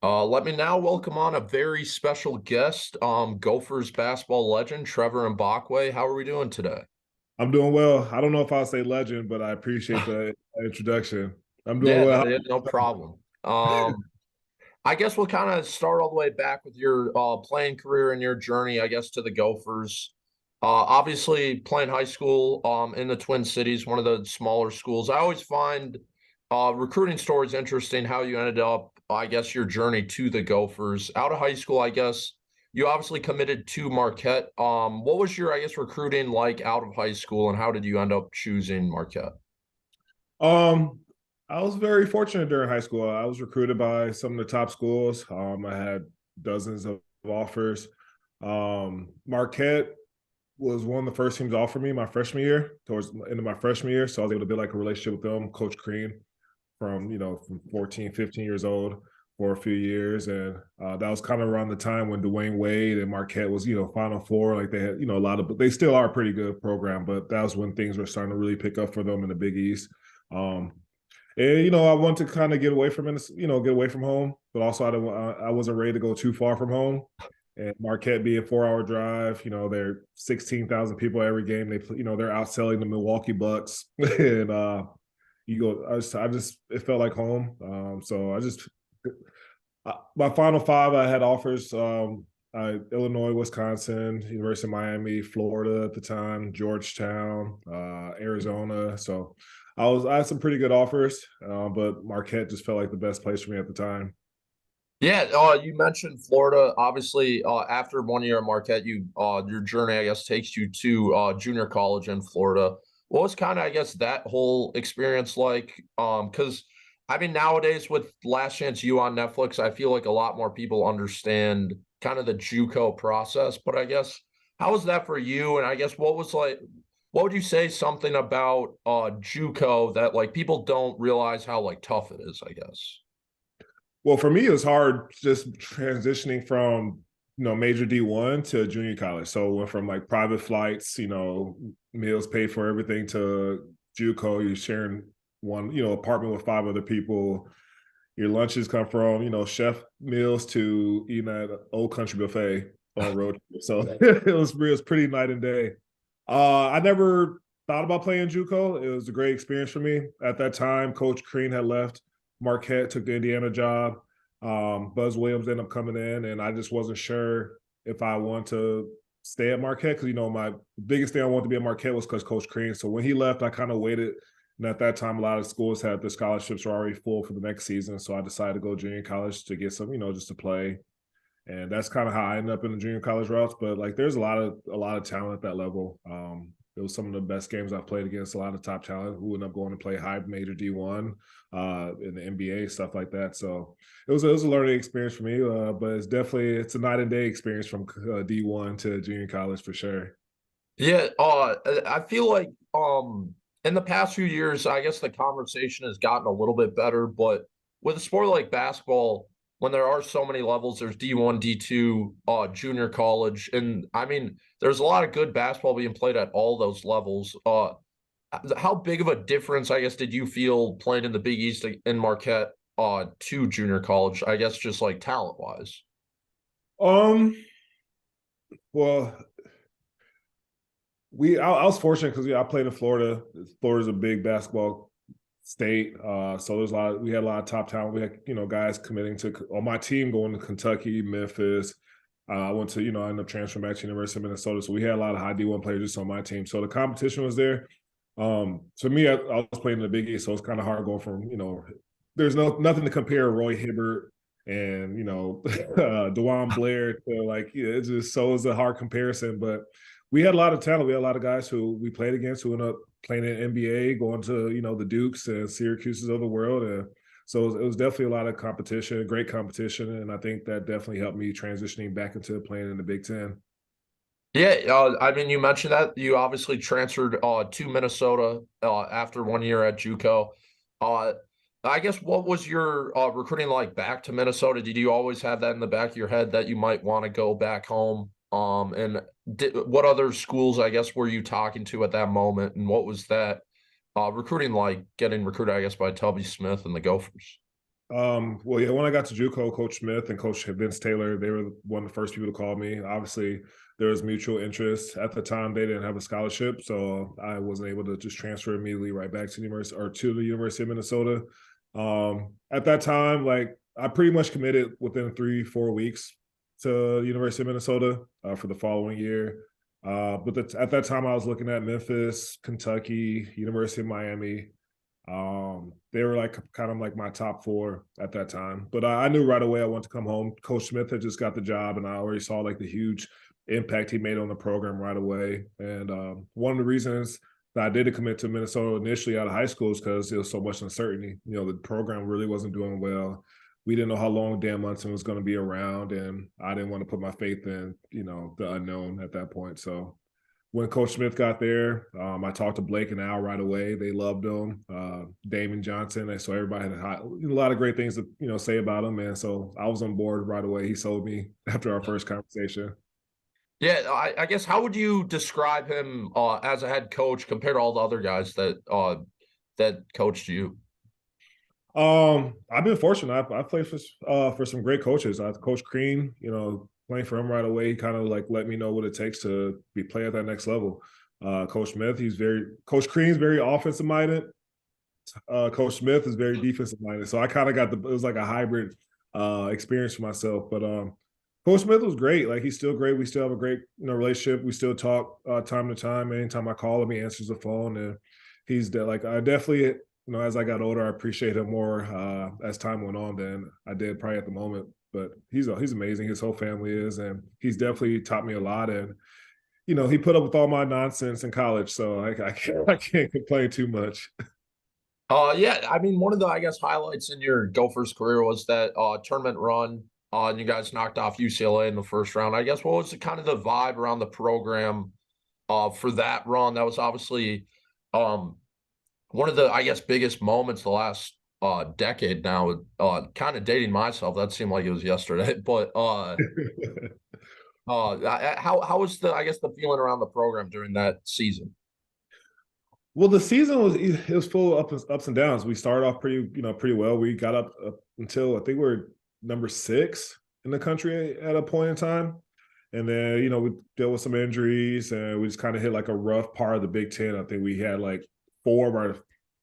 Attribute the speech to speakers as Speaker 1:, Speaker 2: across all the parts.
Speaker 1: Let me now welcome on a very special guest, Gophers basketball legend, Trevor Mbakwe. How are we doing today?
Speaker 2: I'm doing well. I don't know if I'll say legend, but I appreciate the introduction. I'm doing
Speaker 1: Yeah,
Speaker 2: well.
Speaker 1: yeah, no problem. I guess we'll kind of start all the way back with your playing career and your journey, I guess, to the Gophers. Obviously, playing high school in the Twin Cities, one of the smaller schools. I always find recruiting stories interesting. How you ended up, I guess, your journey to the Gophers out of high school. I guess you obviously committed to Marquette. What was your, I guess, recruiting like out of high school, and how did you end up choosing Marquette?
Speaker 2: Um, I was very fortunate during high school. I was recruited by some of the top schools. I had dozens of offers. Marquette was one of the first teams to offer me my freshman year, towards the end of my freshman year. So I was able to build like a relationship with them, Coach Crean, from 14, 15 years old for a few years. And that was kind of around the time when Dwayne Wade and Marquette was, Final Four. Like they had, a lot of, they still are a pretty good program, but that was when things were starting to really pick up for them in the Big East. Um, and I wanted to kind of get away from it, get away from home, but also I wasn't ready to go too far from home. And Marquette being a 4 hour drive, they're 16,000 people every game. They're outselling the Milwaukee Bucks, and you go. It felt like home. My final five, I had offers. Illinois, Wisconsin, University of Miami, Florida at the time, Georgetown, Arizona. So I had some pretty good offers, but Marquette just felt like the best place for me at the time.
Speaker 1: Yeah, you mentioned Florida. Obviously, after 1 year at Marquette, your journey, I guess, takes you to junior college in Florida. What was kind of, I guess, that whole experience like? Because I mean, nowadays with Last Chance U on Netflix, I feel like a lot more people understand kind of the JUCO process. But I guess, how was that for you? And I guess what would you say something about JUCO that like people don't realize how like tough it is, I guess.
Speaker 2: Well, for me, it was hard just transitioning from major D1 to junior college. So went from like private flights, meals paid for everything to JUCO. You're sharing one apartment with five other people. Your lunches come from chef meals to eating at Old Country Buffet on road trip. So it was pretty night and day. I never thought about playing JUCO. It was a great experience for me at that time. Coach Crean had left. Marquette took the Indiana job. Buzz Williams ended up coming in, and I just wasn't sure if I want to stay at Marquette because my biggest thing I wanted to be at Marquette was because Coach Crean. So when he left, I kind of waited. And at that time, a lot of schools had the scholarships were already full for the next season. So I decided to go junior college to get some, just to play. And that's kind of how I ended up in the junior college routes. But like, there's a lot of talent at that level. It was some of the best games I've played against a lot of top talent who ended up going to play high major D1 in the NBA, stuff like that. So it was a learning experience for me, but it's a night and day experience from D1 to junior college for sure.
Speaker 1: Yeah, I feel like in the past few years, I guess the conversation has gotten a little bit better, but with a sport like basketball, when there are so many levels, there's D1, D2, junior college, and I mean, there's a lot of good basketball being played at all those levels. How big of a difference, I guess, did you feel playing in the Big East in Marquette to junior college? I guess just like talent wise.
Speaker 2: Um, well, I was fortunate because I played in Florida. Florida's a big basketball state, so we had a lot of top talent. We had guys committing to on my team going to Kentucky, Memphis. I went to I ended up transferring back to University of Minnesota, so we had a lot of high D1 players just on my team. So the competition was there. For me, I was playing in the Big East, so it's kind of hard going from there's nothing to compare Roy Hibbert and Dewan Blair to like it's just so it's a hard comparison, but we had a lot of talent. We had a lot of guys who we played against who ended up playing in NBA, going to the Dukes and Syracuse's of the world. And so it was definitely a lot of competition, great competition, and I think that definitely helped me transitioning back into playing in the Big Ten.
Speaker 1: Yeah, I mean, you mentioned that you obviously transferred to Minnesota after 1 year at JUCO. Uh, I guess what was your recruiting like back to Minnesota? Did you always have that in the back of your head that you might want to go back home? And what other schools, I guess, were you talking to at that moment? And what was that recruiting like getting recruited, I guess, by Tubby Smith and the Gophers?
Speaker 2: Well, yeah, when I got to JUCO, Coach Smith and Coach Vince Taylor, they were one of the first people to call me. Obviously, there was mutual interest. At the time, they didn't have a scholarship, so I wasn't able to just transfer immediately right back to the University of Minnesota. At that time, like I pretty much committed within 3-4 weeks to University of Minnesota for the following year. At that time, I was looking at Memphis, Kentucky, University of Miami. They were like kind of like my top four at that time. But I knew right away I wanted to come home. Coach Smith had just got the job, and I already saw like the huge impact he made on the program right away. And one of the reasons that I did commit to Minnesota initially out of high school is because there was so much uncertainty. You know, the program really wasn't doing well. We didn't know how long Dan Munson was going to be around, and I didn't want to put my faith in, you know, the unknown at that point. So when Coach Smith got there, I talked to Blake and Al right away. They loved him. Damon Johnson, and so everybody had a lot of great things to say about him. And so I was on board right away. He sold me after our first conversation.
Speaker 1: Yeah, I guess how would you describe him as a head coach compared to all the other guys that coached you?
Speaker 2: I've been fortunate. I played for some great coaches. Coach Crean, playing for him right away, he kind of like let me know what it takes to play at that next level. Coach Smith, Coach Crean's very offensive minded. Coach Smith is very defensive minded. So I kind of it was like a hybrid experience for myself. But Coach Smith was great. Like he's still great. We still have a great relationship. We still talk time to time. Anytime I call him, he answers the phone, and I definitely. As I got older, I appreciate him more as time went on than I did probably at the moment. But he's amazing. His whole family is, and he's definitely taught me a lot. And he put up with all my nonsense in college, so I can't complain too much.
Speaker 1: Yeah, I mean, one of the highlights in your Gophers career was that tournament run. And you guys knocked off UCLA in the first round. I guess what was the kind of the vibe around the program for that run? That was obviously one of the biggest moments the last decade now. Kind of dating myself, that seemed like it was yesterday. But how was the feeling around the program during that season?
Speaker 2: Well, the season was full of ups and downs. We started off pretty well. We got up until I think we were number 6 in the country at a point in time. And then, we dealt with some injuries, and we just kind of hit like a rough part of the Big Ten. I think we had like 4 of our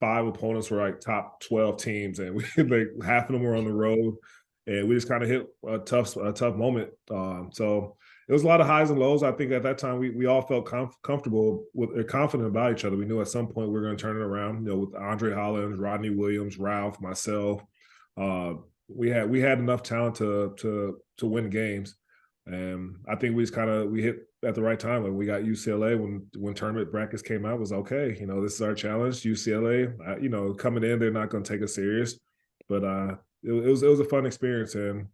Speaker 2: 5 opponents were like top 12 teams, and we like half of them were on the road, and we just kind of hit a tough moment. So it was a lot of highs and lows. I think at that time we all felt comfortable with confident about each other. We knew at some point we were going to turn it around. With Andre Hollins, Rodney Williams, Ralph, myself, we had enough talent to win games. And I think we hit at the right time. Like we got UCLA when tournament brackets came out, it was okay. This is our challenge. UCLA, coming in, they're not going to take us serious, but it was a fun experience, and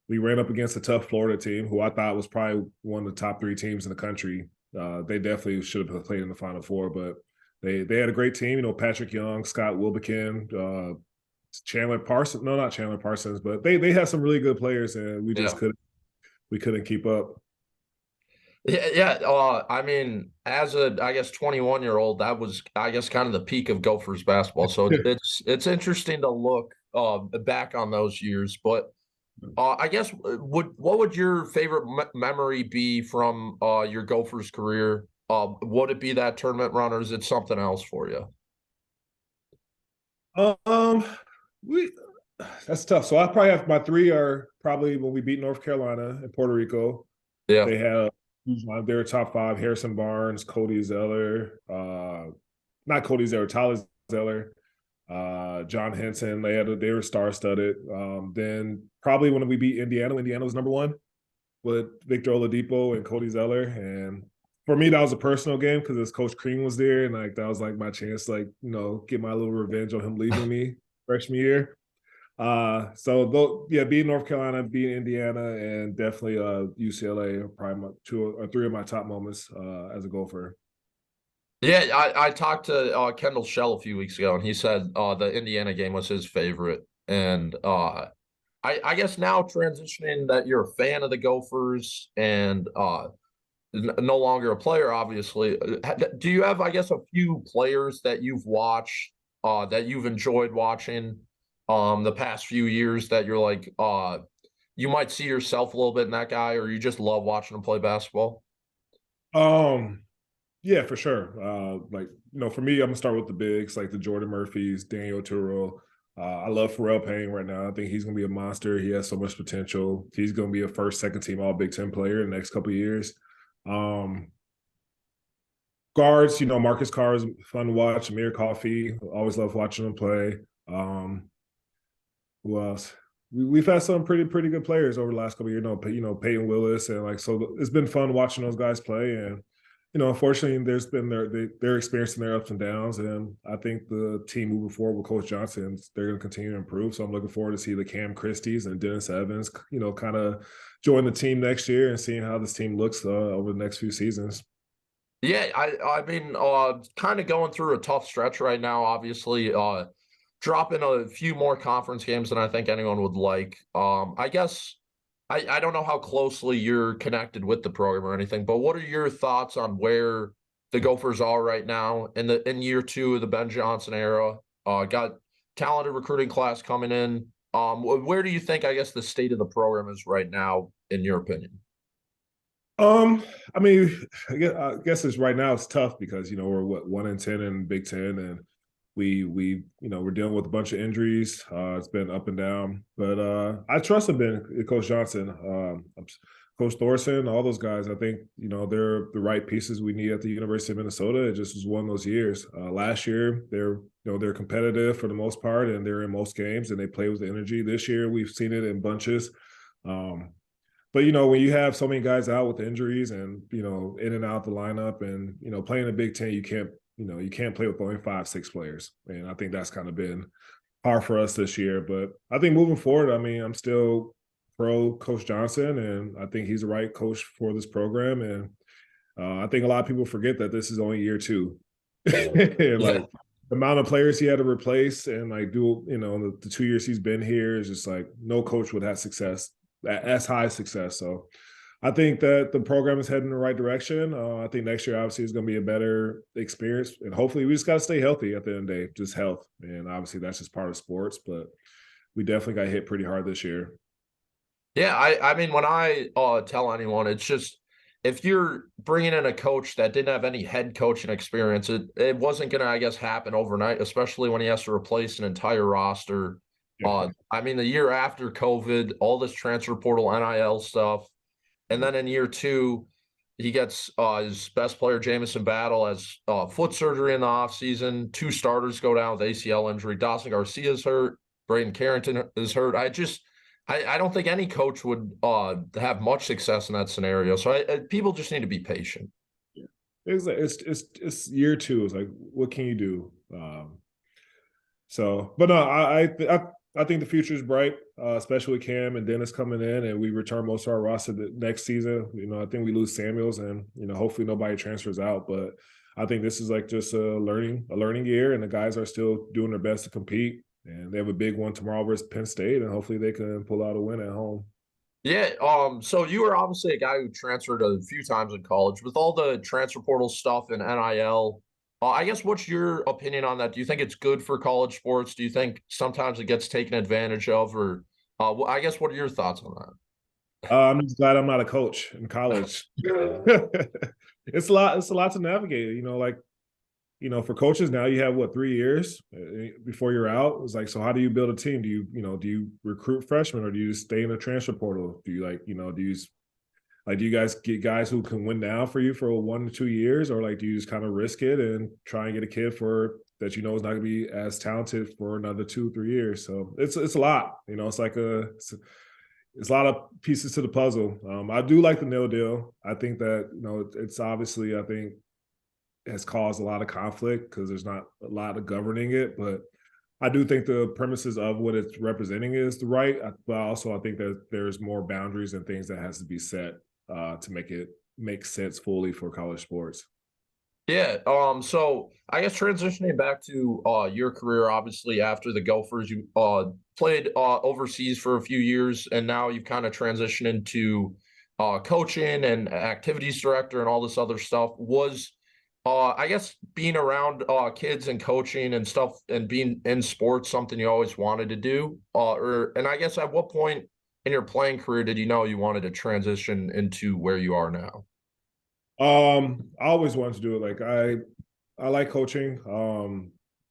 Speaker 2: we ran up against a tough Florida team who I thought was probably one of the top 3 teams in the country. They definitely should have played in the Final Four, but they had a great team. Patrick Young, Scott Wilbekin, Chandler Parsons. No, not Chandler Parsons, but they had some really good players, and we just couldn't keep up.
Speaker 1: Yeah. I mean, as a 21-year-old, that was kind of the peak of Gophers basketball. So it's interesting to look back on those years. But what would your favorite memory be from your Gophers career? Would it be that tournament run, or is it something else for you?
Speaker 2: That's tough. So I probably have my 3 are probably when we beat North Carolina and Puerto Rico.
Speaker 1: Yeah.
Speaker 2: They had they were top 5: Harrison Barnes, Cody Zeller, not Cody Zeller, Tyler Zeller, John Henson. They were star studded. Then probably when we beat Indiana was number 1 with Victor Oladipo and Cody Zeller. And for me, that was a personal game because Coach Crean was there, and like that was like my chance to get my little revenge on him leaving me freshman year. Beating North Carolina, beating Indiana, and definitely UCLA are probably 2 or 3 of my top moments as a Gopher.
Speaker 1: Yeah, I talked to Kendall Shell a few weeks ago, and he said the Indiana game was his favorite. And I guess now transitioning that you're a fan of the Gophers and no longer a player, obviously, do you have, a few players that you've watched that you've enjoyed watching the past few years that you're like, you might see yourself a little bit in that guy, or you just love watching him play basketball?
Speaker 2: Um, yeah, for sure. Like, for me, I'm gonna start with the bigs, like the Jordan Murphys, Daniel Turo. I love Pharrell Payne right now. I think he's gonna be a monster. He has so much potential. He's gonna be a first, second team All Big Ten player in the next couple of years. Um, Guards, Marcus Carr is fun to watch. Amir Coffey, always love watching him play. Um, who else? We've had some pretty good players over the last couple of years. Peyton Willis, and like, so it's been fun watching those guys play. And unfortunately, there's been they're experiencing their ups and downs. And I think the team moving forward with Coach Johnson, they're going to continue to improve. So I'm looking forward to see the Cam Christies and Dennis Evans, kind of join the team next year and seeing how this team looks over the next few seasons.
Speaker 1: Yeah, I mean, kind of going through a tough stretch right now, obviously, dropping a few more conference games than I think anyone would like. I guess I don't know how closely you're connected with the program or anything, but what are your thoughts on where the Gophers are right now in year two of the Ben Johnson era? Got talented recruiting class coming in. Where do you think, I guess, the state of the program is right now, in your opinion?
Speaker 2: I mean, I guess it's right now it's tough because we're 1-10 in Big Ten, and we're dealing with a bunch of injuries. It's been up and down, but I trust him, Coach Johnson, Coach Thorson, all those guys. I think they're the right pieces we need at the University of Minnesota. It just was one of those years. Last year they're competitive for the most part, and they're in most games, and they play with the energy. This year we've seen it in bunches. But when you have so many guys out with injuries and in and out the lineup, and playing the Big Ten, you can't play with only 5-6 players, and I think that's kind of been hard for us this year. But I think moving forward, I mean, I'm still pro Coach Johnson, and I think he's the right coach for this program. And I think a lot of people forget that this is only year two, and like the amount of players he had to replace and like do the 2 years he's been here is just like no coach would have success as high success. So I think that the program is heading in the right direction. I think next year obviously is going to be a better experience, and hopefully we just got to stay healthy at the end of the day, just health. And obviously that's just part of sports, but we definitely got hit pretty hard this year.
Speaker 1: Yeah, I mean, when I tell anyone, it's just if you're bringing in a coach that didn't have any head coaching experience, it wasn't going to, I guess, happen overnight, especially when he has to replace an entire roster. I mean, the year after COVID, all this transfer portal, NIL stuff, and then in year two, he gets his best player, Jamison Battle, has foot surgery in the offseason. 2 starters go down with ACL injury. Dawson Garcia is hurt. Braden Carrington is hurt. I don't think any coach would have much success in that scenario. So people just need to be patient.
Speaker 2: It's year two. It's like, what can you do? But no, I think the future is bright, especially with Cam and Dennis coming in, and we return most of our roster the next season. I think we lose Samuels, and hopefully nobody transfers out. But I think this is like just a learning year, and the guys are still doing their best to compete. And they have a big one tomorrow versus Penn State, and hopefully they can pull out a win at home.
Speaker 1: Yeah. So you were obviously a guy who transferred a few times in college. With all the transfer portal stuff and NIL, I guess what's your opinion on that? Do you think it's good for college sports? Do you think sometimes it gets taken advantage of? Or I guess what are your thoughts on that?
Speaker 2: I'm just glad I'm not a coach in college. It's a lot to navigate. For coaches now, you have 3 years before you're out. It's like, so how do you build a team? Do you recruit freshmen, or do you stay in the transfer portal? Do you guys get guys who can win now for you for 1 to 2 years, or do you just kind of risk it and try and get a kid that is not going to be as talented for another 2-3 years? So it's a lot. It's a lot of pieces to the puzzle. I do like the nil deal. I think that it's obviously, I think, has caused a lot of conflict because there's not a lot of governing it, but I do think the premises of what it's representing is the right, but also I think that there's more boundaries and things that has to be set to make it make sense fully for college sports.
Speaker 1: Yeah. So I guess transitioning back to your career, obviously after the Gophers, you played overseas for a few years, and now you've kind of transitioned into coaching and activities director and all this other stuff. Was I guess being around kids and coaching and stuff and being in sports something you always wanted to do? And I guess at what point in your playing career did you know you wanted to transition into where you are now?
Speaker 2: I always wanted to do it. I like coaching.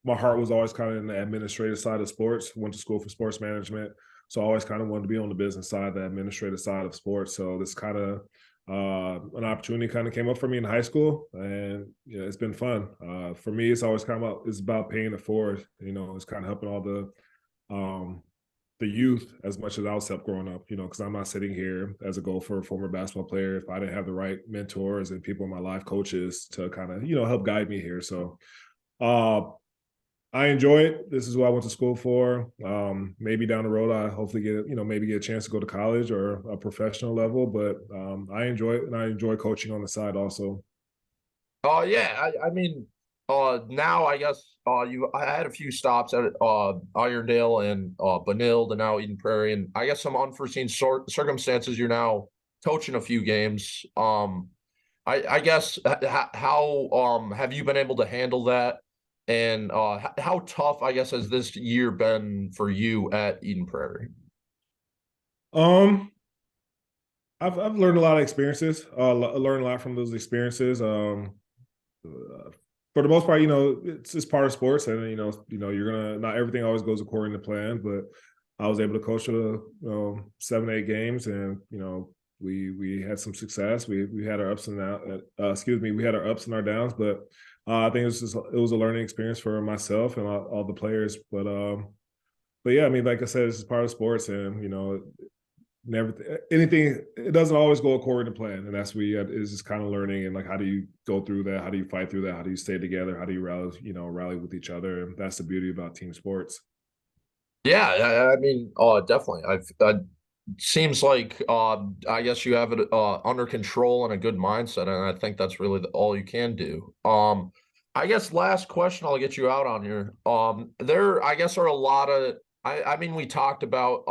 Speaker 2: My heart was always kind of in the administrative side of sports. Went to school for sports management, so I always kind of wanted to be on the business side, the administrative side of sports. So this kind of an opportunity kind of came up for me in high school, and it's been fun. For me, it's always kind of it's about paying it forward. It's kind of helping all the youth as much as I was helped growing up, because I'm not sitting here as a Gopher, former basketball player, if I didn't have the right mentors and people in my life, coaches to kind of, help guide me here. So uh, I enjoy it. This is what I went to school for. Maybe down the road, I hopefully maybe get a chance to go to college or a professional level, but I enjoy it, and I enjoy coaching on the side also.
Speaker 1: Yeah, I mean, now I guess I had a few stops at Irondale and Benilde and now Eden Prairie, and I guess some unforeseen circumstances. You're now coaching a few games. I guess how have you been able to handle that, and how tough I guess has this year been for you at Eden Prairie?
Speaker 2: Um, I've learned a lot of experiences. Learned a lot from those experiences. For the most part, it's part of sports, and you're gonna not everything always goes according to plan. But I was able to coach the 7, 8 games, and we had some success. We had our ups and downs. We had our ups and our downs, but I think it was a learning experience for myself and all the players. But yeah, I mean, like I said, this is part of sports, and never anything. It doesn't always go according to plan, and that's where is just kind of learning, and like, how do you go through that? How do you fight through that? How do you stay together? How do you rally with each other? And that's the beauty about team sports.
Speaker 1: Yeah, I mean, definitely. Seems like I guess you have it under control and a good mindset, and I think that's really all you can do. I guess last question I'll get you out on here. There I guess are a lot of I mean we talked about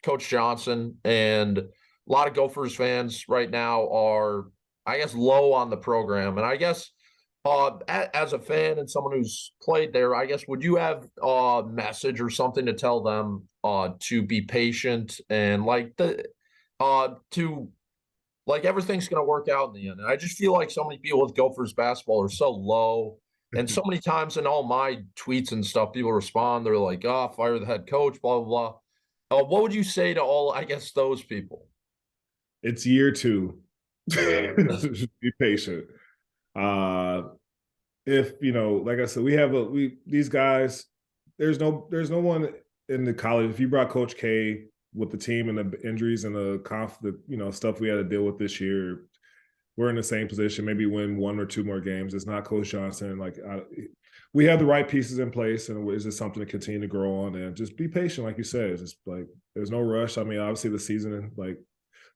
Speaker 1: Coach Johnson, and a lot of Gophers fans right now are I guess low on the program, and I guess as a fan and someone who's played there, I guess would you have a message or something to tell them to be patient and to like everything's gonna work out in the end. And I just feel like so many people with Gophers basketball are so low. And so many times in all my tweets and stuff, people respond, they're like, oh, fire the head coach, blah, blah, blah. What would you say to all, I guess, those people?
Speaker 2: It's year 2. Just be patient. Uh, if like I said, we these guys. There's no one in the college. If you brought Coach K with the team and the injuries and the stuff we had to deal with this year, we're in the same position. Maybe win 1 or 2 more games. It's not Coach Johnson. We have the right pieces in place, and it's just something to continue to grow on, and just be patient, like you said. It's just like there's no rush. I mean, obviously the season, like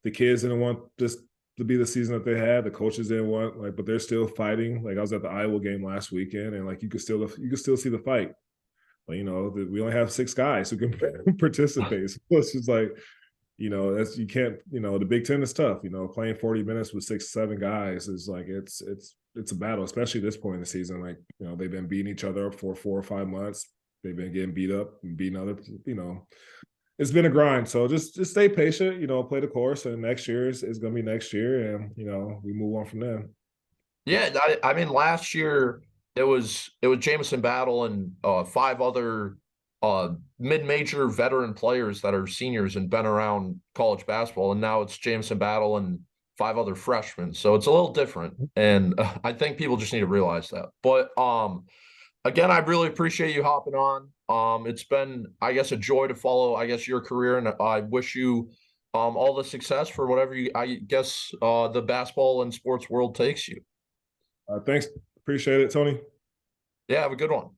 Speaker 2: the kids didn't want this to be the season that they had. The coaches didn't want but they're still fighting. Like I was at the Iowa game last weekend, and like you could still see the fight. But we only have 6 guys who can participate. So it's just like that's you can't. The Big Ten is tough. Playing 40 minutes with 6, 7 guys is like it's a battle, especially at this point in the season. Like they've been beating each other up for 4 or 5 months. They've been getting beat up and beating other. It's been a grind. So just stay patient. Play the course, and next year is going to be next year, and we move on from there.
Speaker 1: Yeah, I mean last year it was Jamison Battle and 5 other mid-major veteran players that are seniors and been around college basketball, and now it's Jamison Battle and 5 other freshmen. So it's a little different, and I think people just need to realize that. But again, I really appreciate you hopping on. It's been, I guess, a joy to follow, I guess, your career, and I wish you all the success for whatever I guess the basketball and sports world takes you.
Speaker 2: Thanks. Appreciate it, Tony.
Speaker 1: Yeah, have a good one.